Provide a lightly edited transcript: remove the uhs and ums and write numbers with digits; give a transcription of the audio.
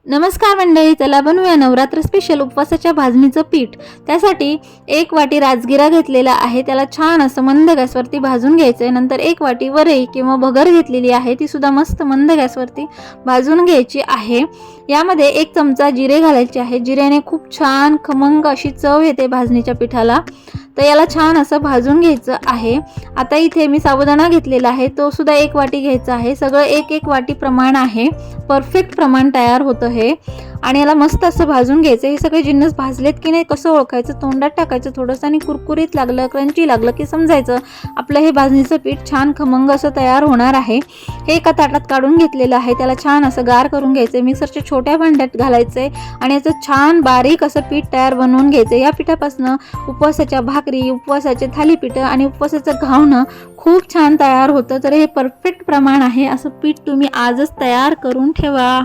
नमस्कार मंडळी, चला बनवूया नवरात्र स्पेशल उपवासाच्या भाजणीचं पीठ। त्यासाठी 1 वाटी राजगिरा घेतलेला आहे, त्याला छान असं मंद गॅसवरती भाजून घ्यायचंय। नंतर 1 वाटी वरई किंवा भगर घेतलेली आहे, ती सुद्धा मस्त मंद गॅसवरती भाजून घ्यायची आहे। यामध्ये 1 चमचा जिरे घालायचे आहे, जिऱ्याने खूप छान खमंग अशी चव येते भाजणीच्या पिठाला। तर याला छान असं भाजून घ्यायचं आहे। आता इथे मी साबुदाणा घेतलेला आहे, तो सुद्धा 1 वाटी घ्यायचा आहे। सगळं 1-1 वाटी प्रमाण आहे, परफेक्ट प्रमाण तयार होतं हे। आणि याला मस्त असं भाजून घ्यायचं। हे सगळे जिन्नस भाजलेत की नाही कसं ओळखायचं, तोंडात टाकायचं थोडंसं आणि कुरकुरीत लागलं, क्रंची लागलं की समजायचं आपलं हे भाजणीचं पीठ छान खमंग असं तयार होणार आहे। हे एका ताटात काढून घेतलेलं आहे, त्याला छान असं गार करून घ्यायचं। मिक्सरच्या छोट्या भांड्यात घालायचंय आणि याचं छान बारीक असं पीठ तयार बनवून घ्यायचं। या पिठापासून उपवासाच्या भाकरी, उपवासाचे थालीपीठ आणि उपवासाचं घावणं खूप छान तयार होतं। तर हे परफेक्ट प्रमाण आहे, असं पीठ तुम्ही आजच तयार करून ठेवा।